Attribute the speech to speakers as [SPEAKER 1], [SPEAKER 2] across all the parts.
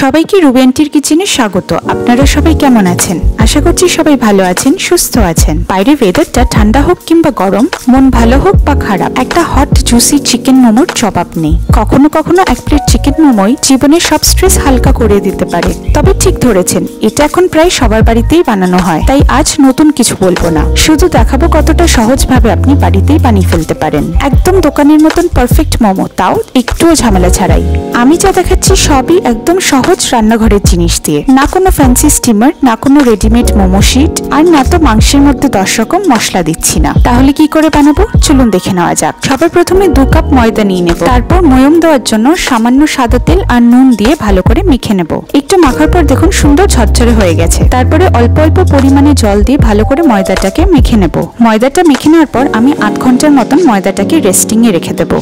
[SPEAKER 1] সবাইকে রুবি আন্টির কিচেনে স্বাগত। আপনারা সবাই কেমন আছেন? আশা করছি সবাই ভালো আছেন, সুস্থ আছেন। বাইরের ওয়েদারটা ঠান্ডা হোক কিংবা গরম, মন ভালো হোক বা খারাপ, একটা হট জুসি চিকেন মোমোর জবাব নেই। কখনো কখনো এক প্লেট চিকেন মোমোই জীবনের সব স্ট্রেস হালকা করে দিতে পারে। তবে ঠিক ধরেছেন, এটা এখন প্রায় সবার বাড়িতেই বানানো হয়। তাই আজ নতুন কিছু বলবো না, শুধু দেখাবো কতটা সহজভাবে আপনি বাড়িতেই বানিয়ে ফেলতে পারেন একদম দোকানের মতন পারফেক্ট মোমো, তাও একটুও ঝামেলা ছাড়াই। আমি যা দেখাচ্ছি সবই একদম সহজ রান্নাঘরের জিনিস দিয়ে, না কোনো ফ্যান্সি স্টিমার, না কোনো রেডিমেড মোমো শিট, আর না তো মাংসের মধ্যে 10 রকম মশলা দিচ্ছি না। তাহলে কি করে বানাবো চলুন দেখে নেওয়া যাক। সবার প্রথমে 2 কাপ ময়দা নিয়ে নেব, তারপর ময়ম দেওয়ার জন্য সামান্য সাদা তেল আর নুন দিয়ে ভালো করে মেখে নেব। একটু মাখার পর দেখুন সুন্দর ঝরঝরে হয়ে গেছে। তারপরে অল্প অল্প পরিমাণে জল দিয়ে ভালো করে ময়দাটাকে মেখে নেব। ময়দাটা মেখে নেওয়ার পর আমি 8 ঘন্টার মতন ময়দাটাকে রেস্টিং এ রেখে দেবো।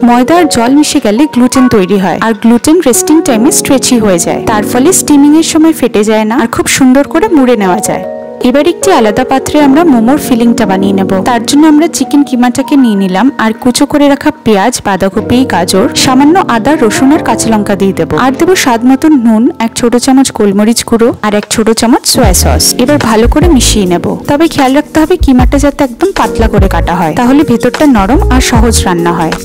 [SPEAKER 1] ময়দা আর জল মিশে গেলে গ্লুটেন তৈরি হয়, আর গ্লুটেন রেস্টিং টাইমে স্ট্রেচি হয়ে যায়। তার ফলে স্টিমিং এর সময় ফেটে যায় না, আর খুব সুন্দর করে মুড়ে নেওয়া যায়। এবার একটি আলাদা পাত্রে আমরা মোমোর ফিলিংটা বানিয়ে নেব। তার জন্য আমরা চিকেন কিমাটাকে নিয়ে নিলাম, আর কুচো করে রাখা পেঁয়াজ, বাঁধাকপি, গাজর, সামান্য আদা, রসুন আর কাঁচা লঙ্কা দিয়ে দেবো। আর দেবো স্বাদ মতন নুন, 1 ছোট চামচ গোলমরিচ গুঁড়ো আর 1 ছোট চামচ সয়া সস। এবার ভালো করে মিশিয়ে নেব। তবে খেয়াল রাখতে হবে কিমাটা যাতে একদম পাতলা করে কাটা হয়, তাহলে ভেতরটা নরম আর সহজ রান্না হয়।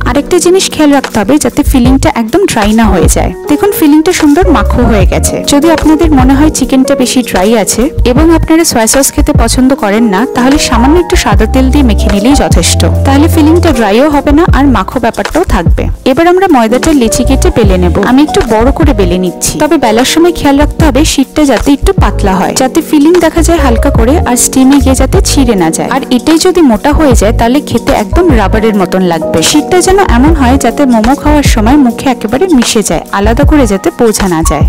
[SPEAKER 1] আরেকটা জিনিস খেয়াল রাখতে হবে যাতে ফিলিংটা একদম ড্রাই না হয়ে যায়। দেখুন ফিলিংটা সুন্দর মাখো হয়ে গেছে। যদি আপনাদের মনে হয় চিকেনটা বেশি ড্রাই আছে এবং আপনারা সয়া সস খেতে পছন্দ করেন না, তাহলে সামান্য একটু সাদা তেল দিয়ে মেখে নিলেই যথেষ্ট। তাহলে ফিলিংটা ড্রাইও হবে না আর মাখো ব্যাপারটাও থাকবে। এবার আমরা ময়দাটা লেচি কেটে বেলে নেব। আমি একটু বড় করে বেলে নিচ্ছি, তবে বেলার সময় খেয়াল রাখতে হবে শীটটা যাতে একটু পাতলা হয়, যাতে ফিলিং দেখা যায় হালকা করে আর স্টিমে গিয়ে যাতে ছিঁড়ে না যায়। আর এটাই যদি মোটা হয়ে যায় তাহলে খেতে একদম রাবারের মতন লাগবে। শীটটা যেন এমন হয় যাতে মোমো খাওয়ার সময় মুখে একেবারে মিশে যায়, আলাদা করে যাতে বোঝা না যায়।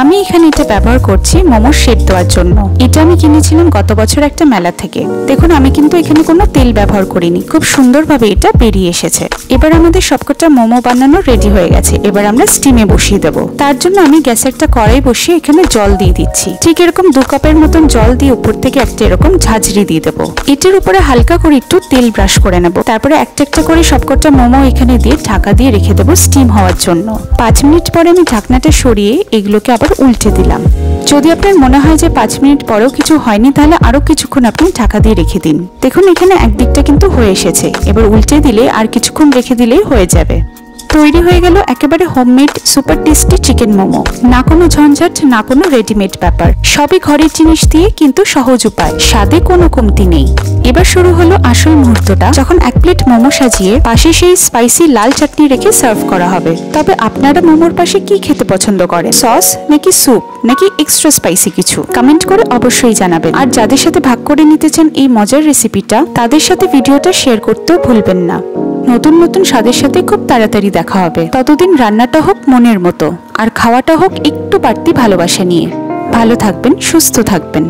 [SPEAKER 1] আমি এখানে এটা ব্যবহার করছি মোমোর শেপ দেওয়ার জন্য। এটা আমি কিনেছিলাম গত বছর একটা মেলা থেকে। দেখুন আমি কিন্তু এখানে কোনো তেল ব্যবহার করিনি, খুব সুন্দরভাবে এটা বেরিয়ে এসেছে। এবার আমাদের সবকটা মোমো বানানো রেডি হয়ে গেছে। এবার আমরা স্টিমে বসিয়ে দেবো। তার জন্য আমি গ্যাসে একটা কড়াই বসিয়ে এখানে জল দিয়ে দিচ্ছি। ঠিক এরকম 2 কাপের মতন জল দিয়ে উপর থেকে একটা এরকম ঝাঁঝরি দিয়ে দেবো। এটার উপরে হালকা করে একটু তেল ব্রাশ করে নেবো। তারপরে একটা একটা করে সবকটা মোমো এখানে দিয়ে ঢাকা দিয়ে রেখে দেবো স্টিম হওয়ার জন্য। 5 মিনিট পরে আমি ঢাকনাটা সরিয়ে এগুলোকে আবার উল্টে দিলাম। যদি আপনার মনে হয় যে 5 মিনিট পরেও কিছু হয়নি, তাহলে আরো কিছুক্ষণ আপনি ঢাকা দিয়ে রেখে দিন। দেখুন এখানে একদিকটা কিন্তু হয়ে এসেছে। এবার উল্টে দিলে আর কিছুক্ষণ রেখে দিলেই হয়ে যাবে। তৈরি হয়ে গেল একেবারে homemade super tasty chicken momo. না কোনো ঝঞ্ঝাট, না কোনো রেডিমেড ব্যাপার, সবই ঘরের জিনিস দিয়ে কিন্তু সহজ উপায়, স্বাদে কোনো কমতি নেই। এবার শুরু হলো আসল মুহূর্তটা, যখন 1 প্লেট মোমো সাজিয়ে পাশে সেই স্পাইসি লাল চাটনি রেখে সার্ভ করা হবে। তবে আপনারা মোমোর পাশে কি খেতে পছন্দ করেন? সস নাকি স্যুপ নাকি এক্সট্রা স্পাইসি কিছু? কমেন্ট করে অবশ্যই জানাবেন। আর যাদের সাথে ভাগ করে নিতে চান এই মজার রেসিপিটা, তাদের সাথে ভিডিওটা শেয়ার করতেও ভুলবেন না। নতুন নতুন স্বাদের সাথে খুব তাড়াতাড়ি দেখা হবে। ততদিন রান্নাটা হোক মনের মতো, আর খাওয়াটা হোক একটু বাড়তি ভালোবাসা নিয়ে। ভালো থাকবেন, সুস্থ থাকবেন।